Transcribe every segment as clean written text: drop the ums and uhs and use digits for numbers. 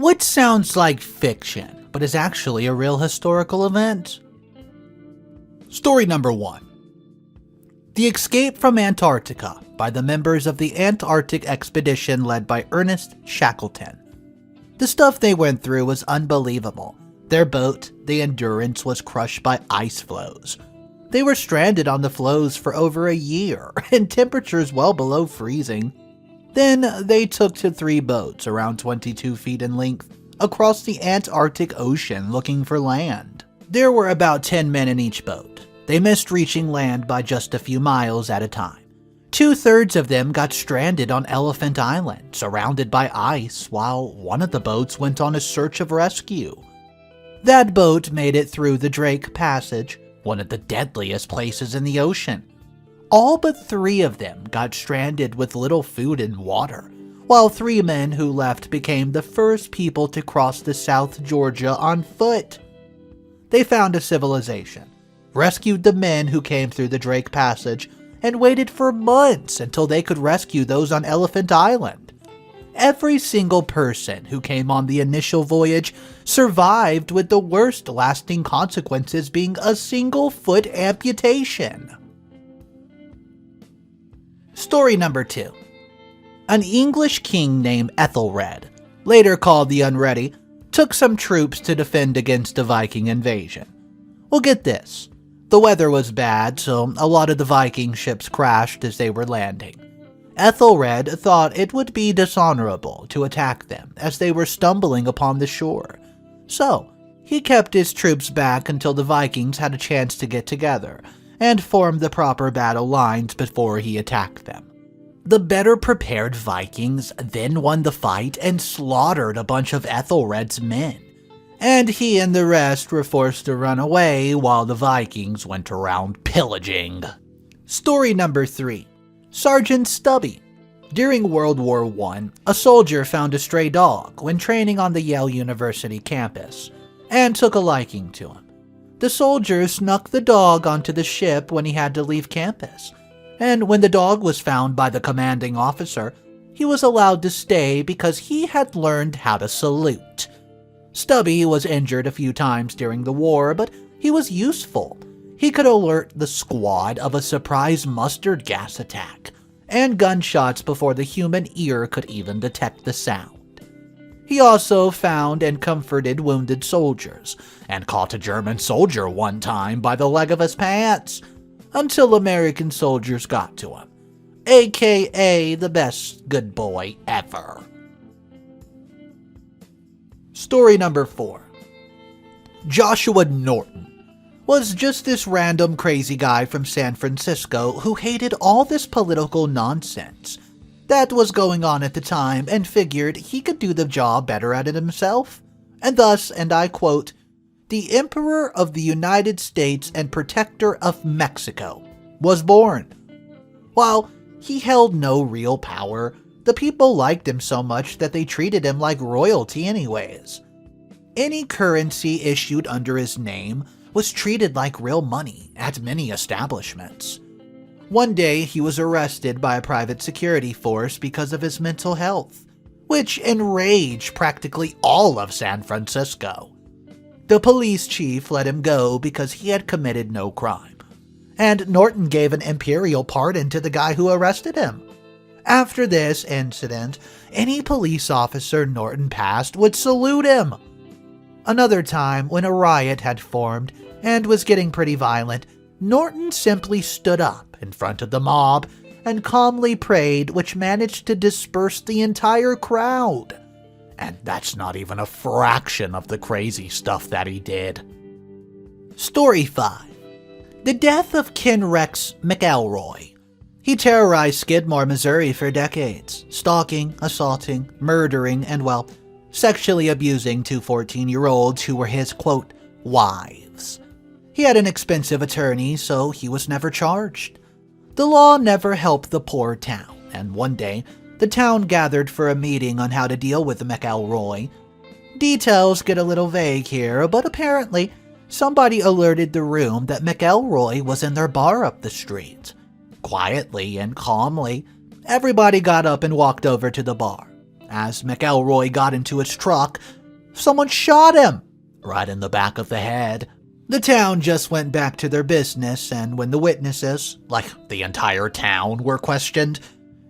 which sounds like fiction, but is actually a real historical event. Story number 1. The escape from Antarctica by the members of the Antarctic expedition led by Ernest Shackleton. The stuff they went through was unbelievable. Their boat, the Endurance, was crushed by ice floes. They were stranded on the floes for over a year, in temperatures well below freezing. Then they took to 3 boats around 22 feet in length across the Antarctic Ocean looking for land. There were about 10 men in each boat. They missed reaching land by just a few miles at a time. 2/3 of them got stranded on Elephant Island, surrounded by ice, while one of the boats went on a search of rescue. That boat made it through the Drake Passage, one of the deadliest places in the ocean. All but 3 of them got stranded with little food and water, while 3 men who left became the first people to cross the South Georgia on foot. They found a civilization, rescued the men who came through the Drake Passage, and waited for months until they could rescue those on Elephant Island. Every single person who came on the initial voyage survived, with the worst lasting consequences being a single foot amputation. Story number 2. An English king named Ethelred, later called the Unready, took some troops to defend against a Viking invasion. Well, get this. The weather was bad, so a lot of the Viking ships crashed as they were landing. Ethelred thought it would be dishonorable to attack them as they were stumbling upon the shore. So, he kept his troops back until the Vikings had a chance to get together and form the proper battle lines before he attacked them. The better prepared Vikings then won the fight and slaughtered a bunch of Ethelred's men, and he and the rest were forced to run away while the Vikings went around pillaging. Story number 3. Sergeant Stubby. During World War I, a soldier found a stray dog when training on the Yale University campus, and took a liking to him. The soldier snuck the dog onto the ship when he had to leave campus, and when the dog was found by the commanding officer, he was allowed to stay because he had learned how to salute. Stubby was injured a few times during the war, but he was useful. He could alert the squad of a surprise mustard gas attack, and gunshots before the human ear could even detect the sound. He also found and comforted wounded soldiers, and caught a German soldier one time by the leg of his pants, until American soldiers got to him, aka the best good boy ever. Story number 4. Joshua Norton was just this random crazy guy from San Francisco who hated all this political nonsense that was going on at the time and figured he could do the job better at it himself, and thus, and I quote, "The Emperor of the United States and Protector of Mexico was born." While he held no real power, the people liked him so much that they treated him like royalty anyways. Any currency issued under his name was treated like real money at many establishments. One day, he was arrested by a private security force because of his mental health, which enraged practically all of San Francisco. The police chief let him go because he had committed no crime, and Norton gave an imperial pardon to the guy who arrested him. After this incident, any police officer Norton passed would salute him. Another time, when a riot had formed and was getting pretty violent, Norton simply stood up in front of the mob and calmly prayed, which managed to disperse the entire crowd. And that's not even a fraction of the crazy stuff that he did. Story 5. The death of Ken Rex McElroy. He terrorized Skidmore, Missouri for decades, stalking, assaulting, murdering, and, well, sexually abusing 2 14-year-olds who were his, quote, wives. He had an expensive attorney, so he was never charged. The law never helped the poor town, and one day, the town gathered for a meeting on how to deal with McElroy. Details get a little vague here, but apparently, somebody alerted the room that McElroy was in their bar up the street. Quietly and calmly, everybody got up and walked over to the bar. as McElroy got into his truck, someone shot him right in the back of the head. The town just went back to their business, and when the witnesses, like the entire town, were questioned,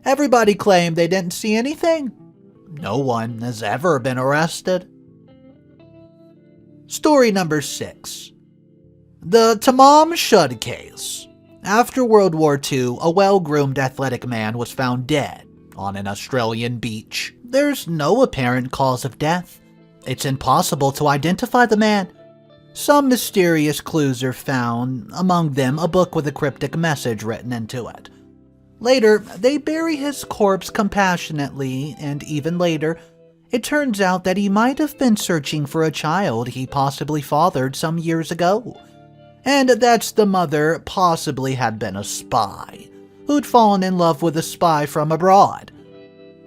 everybody claimed they didn't see anything. No one has ever been arrested. Story number 6. The Tamom Case. After World War II, a well-groomed athletic man was found dead on an Australian beach. There's no apparent cause of death. It's impossible to identify the man. Some mysterious clues are found, among them a book with a cryptic message written into it. Later, they bury his corpse compassionately, and even later, it turns out that he might have been searching for a child he possibly fathered some years ago. And that's the mother possibly had been a spy, who'd fallen in love with a spy from abroad.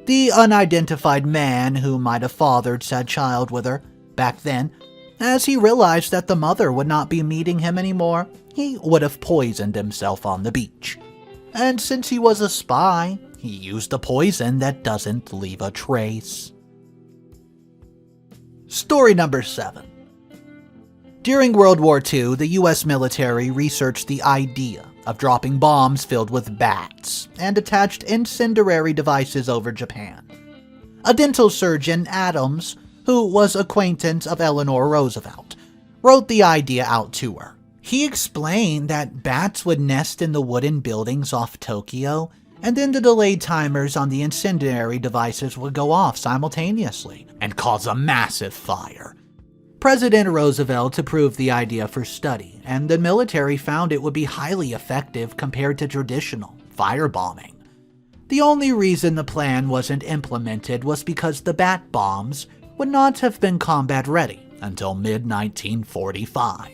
The unidentified man who might have fathered said child with her back then, as he realized that the mother would not be meeting him anymore, he would have poisoned himself on the beach. And since he was a spy, he used a poison that doesn't leave a trace. Story number 7. During World War II, the U.S. military researched the idea of dropping bombs filled with bats and attached incendiary devices over Japan. A dental surgeon, Adams, who was acquaintance of Eleanor Roosevelt, wrote the idea out to her. He explained that bats would nest in the wooden buildings off Tokyo, and then the delayed timers on the incendiary devices would go off simultaneously and cause a massive fire. President Roosevelt approved the idea for study, and the military found it would be highly effective compared to traditional firebombing. The only reason the plan wasn't implemented was because the bat bombs would not have been combat ready until mid-1945.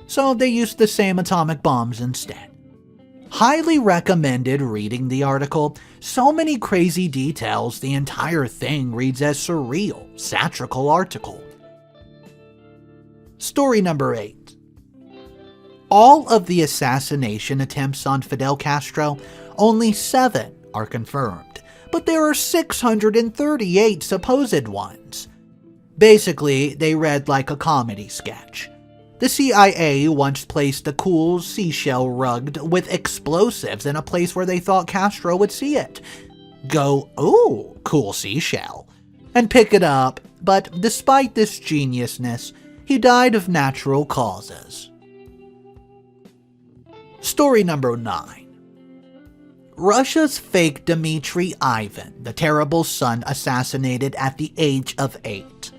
So they used the same atomic bombs instead. Highly recommended reading the article. So many crazy details, the entire thing reads as surreal, satirical article. Story number 8. All of the assassination attempts on Fidel Castro, only 7 are confirmed, but there are 638 supposed ones. Basically, they read like a comedy sketch. The CIA once placed a cool seashell rugged with explosives in a place where they thought Castro would see it. Go, "Ooh, cool seashell," and pick it up, but despite this geniusness, he died of natural causes. Story number 9. Russia's fake Dimitri III, the terrible son assassinated at the age of 8.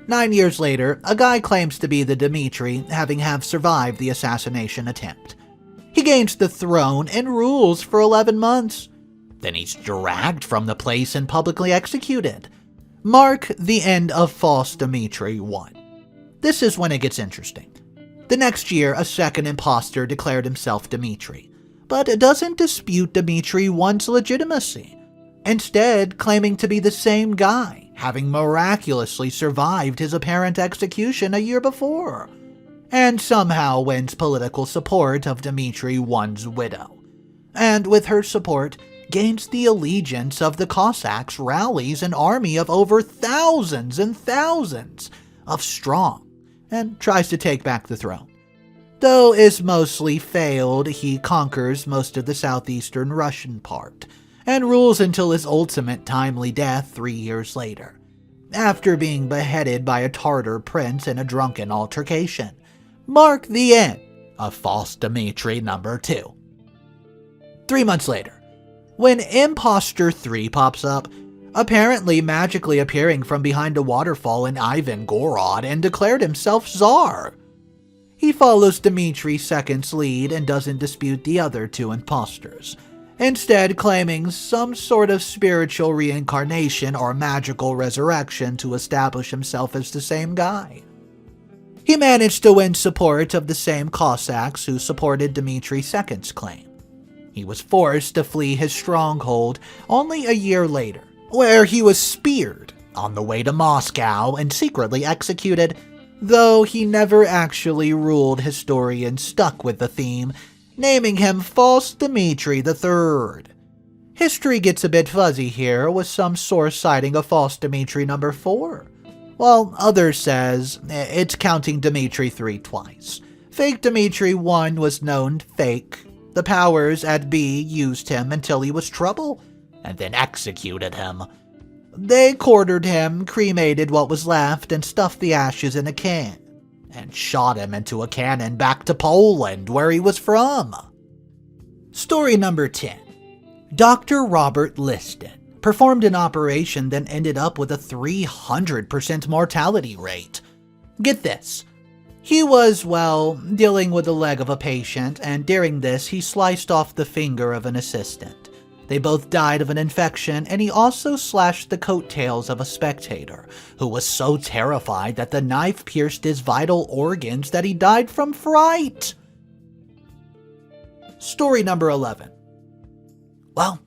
9 years later, a guy claims to be the Dimitri, having survived the assassination attempt. He gains the throne and rules for 11 months. Then he's dragged from the place and publicly executed. Mark the end of false Dimitri I. This is when it gets interesting. The next year, a second imposter declared himself Dimitri, but doesn't dispute Dimitri I's legitimacy, instead claiming to be the same guy, having miraculously survived his apparent execution a year before, and somehow wins political support of Dimitri I's widow, and with her support, gains the allegiance of the Cossacks, rallies an army of over thousands and thousands of strong, and tries to take back the throne. Though is mostly failed, he conquers most of the southeastern Russian part, and rules until his ultimate timely death 3 years later, after being beheaded by a Tartar prince in a drunken altercation. Mark the end of false Dimitri number 2. 3 months later, when Imposter 3 pops up, apparently magically appearing from behind a waterfall in Gorod, and declared himself Tsar. He follows Dimitri II's lead and doesn't dispute the other 2 imposters, instead claiming some sort of spiritual reincarnation or magical resurrection to establish himself as the same guy. He managed to win support of the same Cossacks who supported Dimitri II's claim. He was forced to flee his stronghold only a year later, where he was speared on the way to Moscow and secretly executed, though he never actually ruled. Historians stuck with the theme, naming him False Dimitri III. History gets a bit fuzzy here, with some source citing a false Dimitri IV, while others says it's counting Dimitri III twice. Fake Dimitri I was known fake. The powers at B used him until he was trouble, and then executed him. They quartered him, cremated what was left, and stuffed the ashes in a can, and shot him into a cannon back to Poland, where he was from. Story number 10. Dr. Robert Liston performed an operation that ended up with a 300% mortality rate. Get this. He was, dealing with the leg of a patient, and during this he sliced off the finger of an assistant. They both died of an infection, and he also slashed the coattails of a spectator, who was so terrified that the knife pierced his vital organs that he died from fright. Story number 11. Well,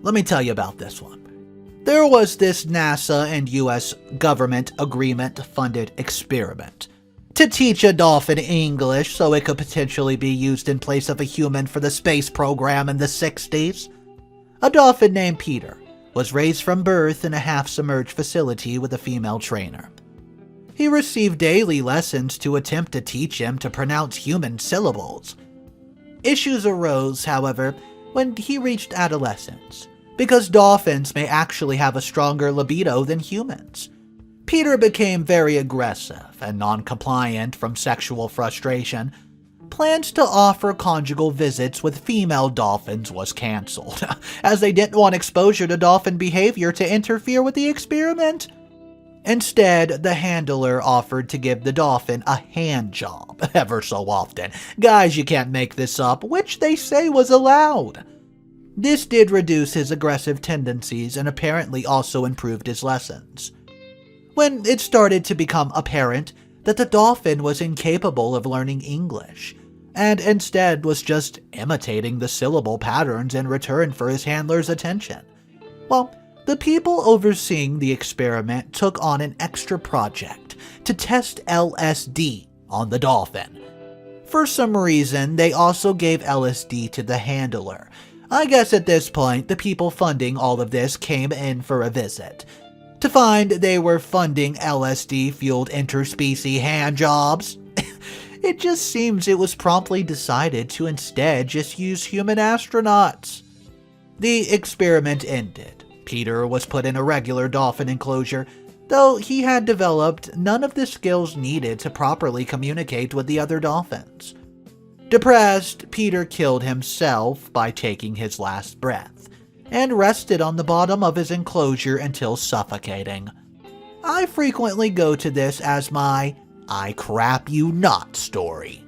let me tell you about this one. There was this NASA and US government agreement-funded experiment to teach a dolphin English so it could potentially be used in place of a human for the space program in the 60s. A dolphin named Peter was raised from birth in a half-submerged facility with a female trainer. He received daily lessons to attempt to teach him to pronounce human syllables. Issues arose, however, when he reached adolescence, because dolphins may actually have a stronger libido than humans. Peter became very aggressive and non-compliant from sexual frustration. Plans to offer conjugal visits with female dolphins was cancelled, as they didn't want exposure to dolphin behavior to interfere with the experiment. Instead, the handler offered to give the dolphin a hand job ever so often. Guys, you can't make this up, which they say was allowed. This did reduce his aggressive tendencies and apparently also improved his lessons. When it started to become apparent that the dolphin was incapable of learning English, and instead was just imitating the syllable patterns in return for his handler's attention, the people overseeing the experiment took on an extra project to test LSD on the dolphin. For some reason, they also gave LSD to the handler. I guess at this point, the people funding all of this came in for a visit, to find they were funding LSD-fueled interspecies hand jobs. It just seems it was promptly decided to instead just use human astronauts. The experiment ended. Peter was put in a regular dolphin enclosure, though he had developed none of the skills needed to properly communicate with the other dolphins. Depressed, Peter killed himself by taking his last breath, and rested on the bottom of his enclosure until suffocating. I frequently go to this as my I crap you not story.